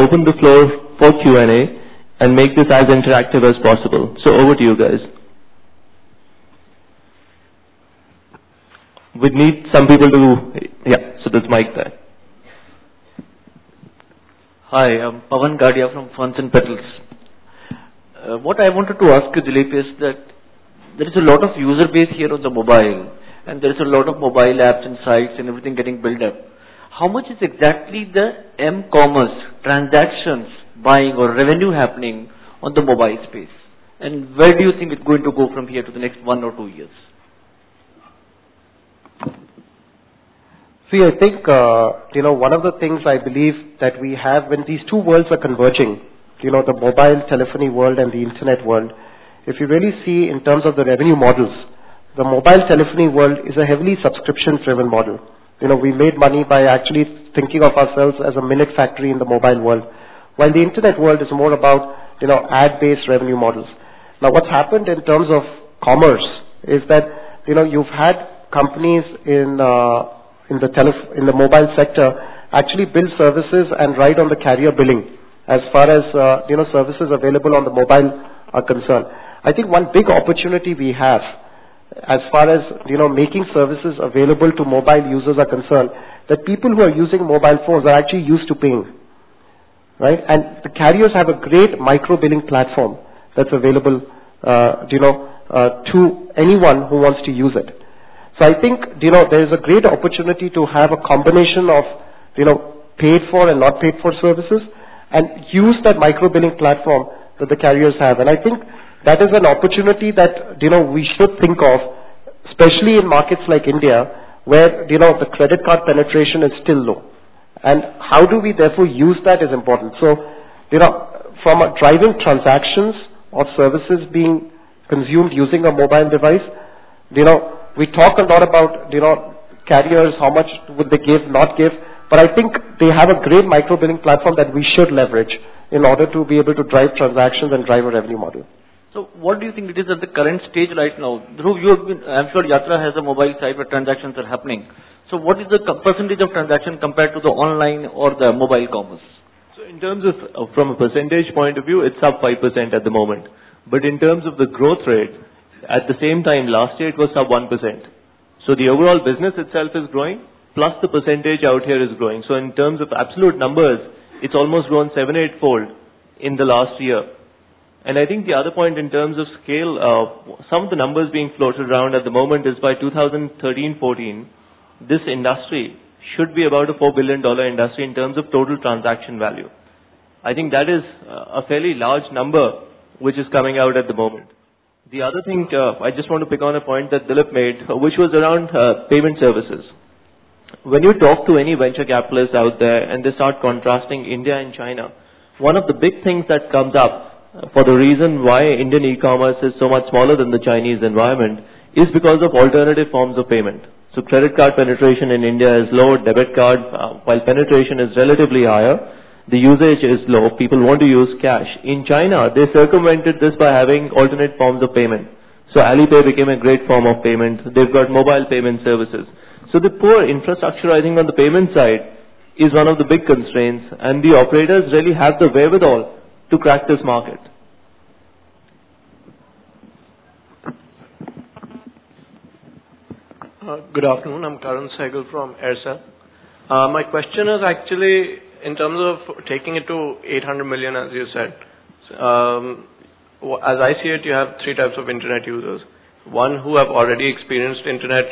open the floor for Q&A and make this as interactive as possible. So over to you guys. We need some people to, yeah, so there's mic there. Hi, I'm Pavan Gadia from Funds and Petals. What I wanted to ask you, Dilip, is that there is a lot of user base here on the mobile, and there is a lot of mobile apps and sites and everything getting built up. How much is exactly the m-commerce transactions, buying or revenue happening on the mobile space? And where do you think it's going to go from here to the next 1 or 2 years? See, I think, one of the things I believe that we have when these two worlds are converging, the mobile telephony world and the internet world, if you really see in terms of the revenue models, the mobile telephony world is a heavily subscription-driven model. We made money by actually thinking of ourselves as a minute factory in the mobile world, while the internet world is more about, ad-based revenue models. Now, what's happened in terms of commerce is that, you've had companies in the mobile sector actually build services and ride on the carrier billing as far as, services available on the mobile are concerned. I think one big opportunity we have as far as, making services available to mobile users are concerned, that people who are using mobile phones are actually used to paying, right? And the carriers have a great micro-billing platform that's available, to anyone who wants to use it. So I think, there is a great opportunity to have a combination of, paid for and not paid for services and use that micro-billing platform that the carriers have. And I think that is an opportunity that, we should think of, especially in markets like India, where, the credit card penetration is still low. And how do we therefore use that is important. So, from driving transactions of services being consumed using a mobile device, we talk a lot about, carriers, how much would they give, not give, but I think they have a great micro-billing platform that we should leverage in order to be able to drive transactions and drive a revenue model. So what do you think it is at the current stage right now? Dhruv, I'm sure Yatra has a mobile site where transactions are happening. So what is the percentage of transaction compared to the online or the mobile commerce? So in terms of, from a percentage point of view, it's up 5% at the moment. But in terms of the growth rate, at the same time last year it was sub 1%. So the overall business itself is growing, plus the percentage out here is growing. So in terms of absolute numbers, it's almost grown 7-8-fold in the last year. And I think the other point in terms of scale, some of the numbers being floated around at the moment is by 2013-14, this industry should be about a $4 billion industry in terms of total transaction value. I think that is a fairly large number which is coming out at the moment. The other thing, I just want to pick on a point that Dilip made, which was around payment services. When you talk to any venture capitalists out there and they start contrasting India and China, one of the big things that comes up for the reason why Indian e-commerce is so much smaller than the Chinese environment is because of alternative forms of payment. So credit card penetration in India is low, debit card, while penetration is relatively higher, the usage is low, people want to use cash. In China, they circumvented this by having alternate forms of payment. So Alipay became a great form of payment. They've got mobile payment services. So the poor infrastructure, I think, on the payment side is one of the big constraints, and the operators really have the wherewithal to crack this market. Good afternoon. I'm Karan Sehgal from Aircel. My question is actually in terms of taking it to 800 million, as you said. As I see it, you have three types of internet users. One who have already experienced internet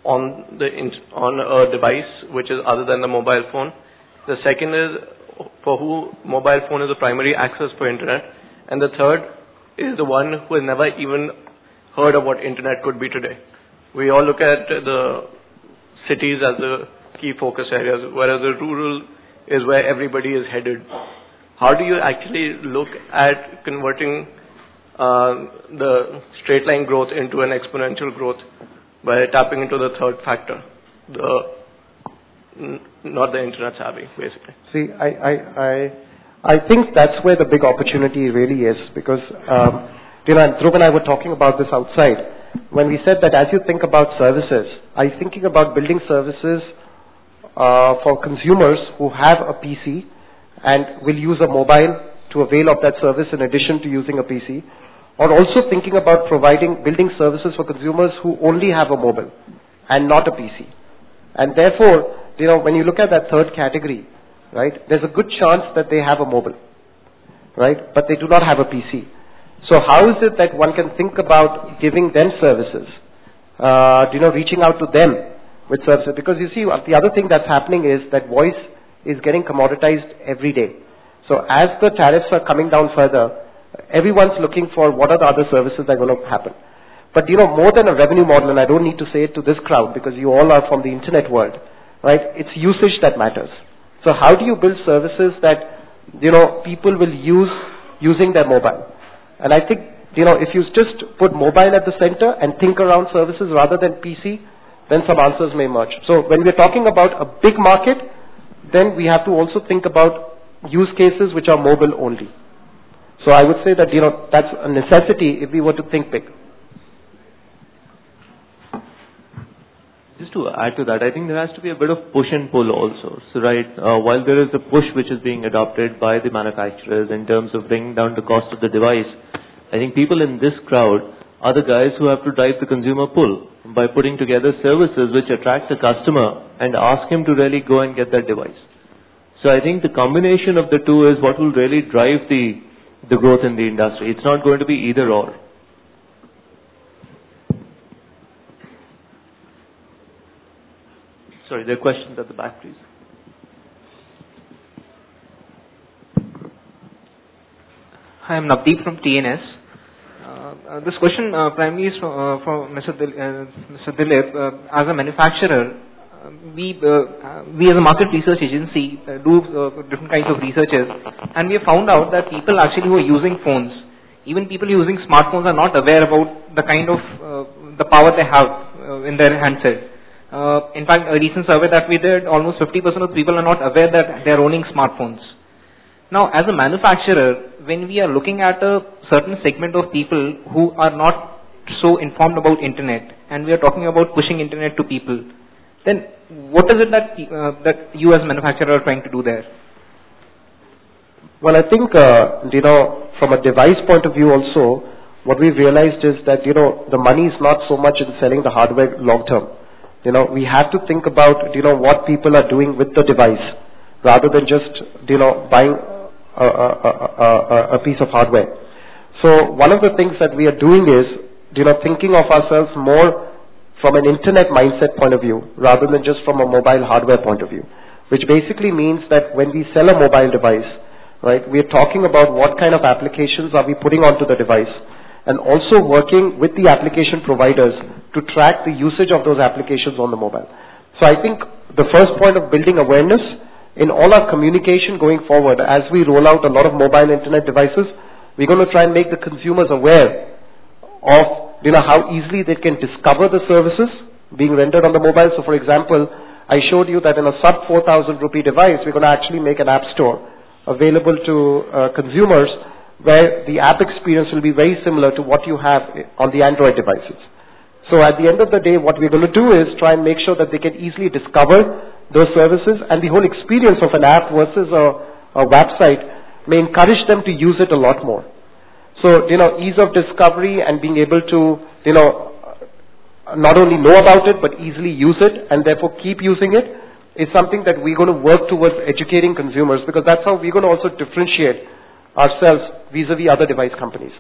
on a device which is other than the mobile phone. The second is for who mobile phone is the primary access for internet. And the third is the one who has never even heard of what internet could be today. We all look at the cities as the key focus areas, whereas the rural is where everybody is headed. How do you actually look at converting the straight line growth into an exponential growth by tapping into the third factor, not the internet savvy, basically? See, I think that's where the big opportunity really is, because Dhruv and I were talking about this outside when we said that as you think about services, are you thinking about building services for consumers who have a PC, and will use a mobile to avail of that service in addition to using a PC, or also thinking about building services for consumers who only have a mobile and not a PC. And therefore, when you look at that third category, right, there's a good chance that they have a mobile, right, but they do not have a PC. So how is it that one can think about giving them services, reaching out to them with services? Because you see, the other thing that's happening is that voice is getting commoditized every day. So as the tariffs are coming down further, everyone's looking for what are the other services that are going to happen. But more than a revenue model, and I don't need to say it to this crowd because you all are from the internet world, right? It's usage that matters. So how do you build services that, people will use using their mobile? And I think, if you just put mobile at the center and think around services rather than PC, then some answers may emerge. So when we're talking about a big market, then we have to also think about use cases which are mobile only. So I would say that, that's a necessity if we were to think big. Just to add to that, I think there has to be a bit of push and pull also. So while there is a push which is being adopted by the manufacturers in terms of bringing down the cost of the device, I think people in this crowd are the guys who have to drive the consumer pull by putting together services which attract the customer and ask him to really go and get that device. So I think the combination of the two is what will really drive the growth in the industry. It's not going to be either or. Sorry, there are questions at the back, please. Hi, I'm Navdeep from TNS. This question primarily is for Mr. Dilip. As a manufacturer, we as a market research agency do different kinds of researches, and we have found out that people actually who are using phones, even people using smartphones, are not aware about the kind of the power they have in their handset. In fact, a recent survey that we did, almost 50% of people are not aware that they are owning smartphones. Now, as a manufacturer, when we are looking at a certain segment of people who are not so informed about internet, and we are talking about pushing internet to people, then what is it that you as a manufacturer are trying to do there? Well, I think, from a device point of view also, what we've realized is that, the money is not so much in selling the hardware long term. We have to think about, what people are doing with the device rather than just, buying a piece of hardware. So one of the things that we are doing is, thinking of ourselves more from an internet mindset point of view rather than just from a mobile hardware point of view, which basically means that when we sell a mobile device, right, we are talking about what kind of applications are we putting onto the device, and also working with the application providers to track the usage of those applications on the mobile. So I think the first point of building awareness in all our communication going forward, as we roll out a lot of mobile internet devices, we're going to try and make the consumers aware of, how easily they can discover the services being rendered on the mobile. So for example, I showed you that in a sub 4,000 rupee device, we're going to actually make an app store available to consumers where the app experience will be very similar to what you have on the Android devices. So at the end of the day, what we're going to do is try and make sure that they can easily discover those services, and the whole experience of an app versus a website may encourage them to use it a lot more. So, ease of discovery and being able to, not only know about it, but easily use it and therefore keep using it is something that we're going to work towards educating consumers, because that's how we're going to also differentiate ourselves vis-a-vis other device companies.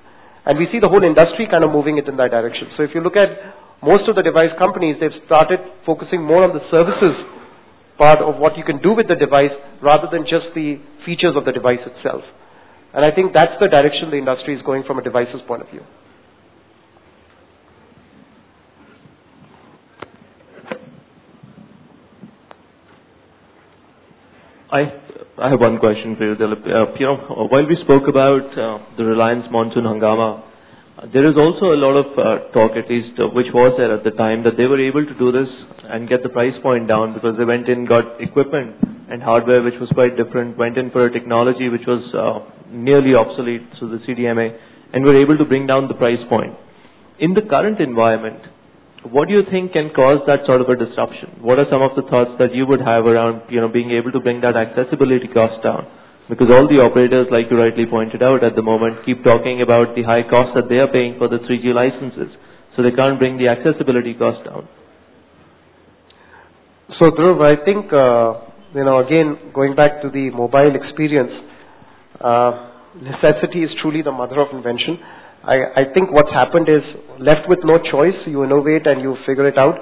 And we see the whole industry kind of moving it in that direction. So if you look at most of the device companies, they've started focusing more on the services part of what you can do with the device rather than just the features of the device itself. And I think that's the direction the industry is going from a devices point of view. I have one question for you, Dilip. While we spoke about the Reliance Monsoon Hangama, there is also a lot of talk, at least which was there at the time, that they were able to do this and get the price point down because they went in, got equipment and hardware which was quite different, went in for a technology which was nearly obsolete, so the CDMA, and were able to bring down the price point. In the current environment, what do you think can cause that sort of a disruption? What are some of the thoughts that you would have around, being able to bring that accessibility cost down Because all the operators, like you rightly pointed out at the moment, keep talking about the high cost that they are paying for the 3G licenses. So they can't bring the accessibility cost down. So Dhruv, I think, again, going back to the mobile experience, necessity is truly the mother of invention. I think what's happened is, left with no choice, you innovate and you figure it out.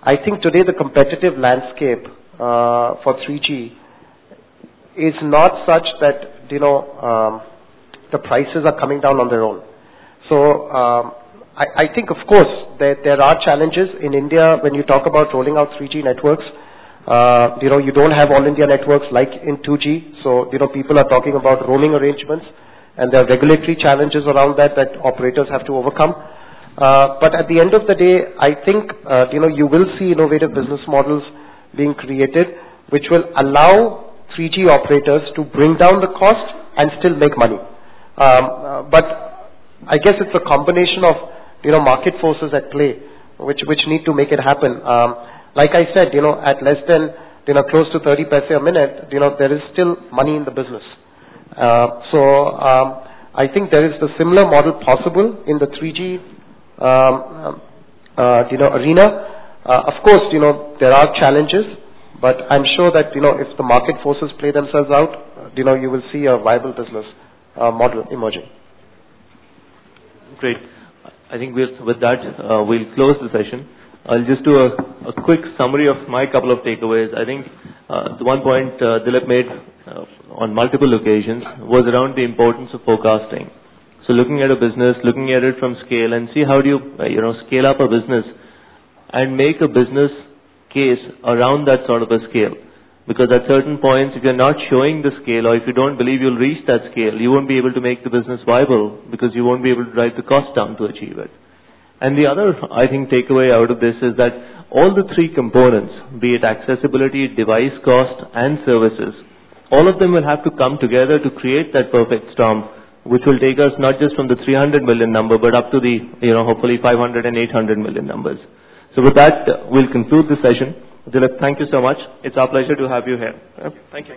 I think today the competitive landscape for 3G is not such that, the prices are coming down on their own. So, I think, of course, there are challenges in India when you talk about rolling out 3G networks. You don't have all India networks like in 2G. So, people are talking about roaming arrangements, and there are regulatory challenges around that operators have to overcome. But at the end of the day, I think, you will see innovative business models being created, which will allow 3G operators to bring down the cost and still make money. But I guess it's a combination of, market forces at play, which need to make it happen. Like I said, at less than, close to 30 paise a minute, there is still money in the business. I think there is the similar model possible in the 3G, arena. Of course, there are challenges, but I'm sure that, if the market forces play themselves out, you will see a viable business model emerging. Great. I think with that, we'll close the session. I'll just do a quick summary of my couple of takeaways. I think the one point Dilip made on multiple occasions was around the importance of forecasting. So looking at a business, looking at it from scale, and see how do you, scale up a business and make a business case around that sort of a scale. Because at certain points, if you're not showing the scale, or if you don't believe you'll reach that scale, you won't be able to make the business viable, because you won't be able to drive the cost down to achieve it. And the other, I think, takeaway out of this is that all the three components, be it accessibility, device cost, and services, all of them will have to come together to create that perfect storm, which will take us not just from the 300 million number, but up to the, hopefully 500 and 800 million numbers. So with that, we'll conclude the session. Dilip, thank you so much. It's our pleasure to have you here. Thank you.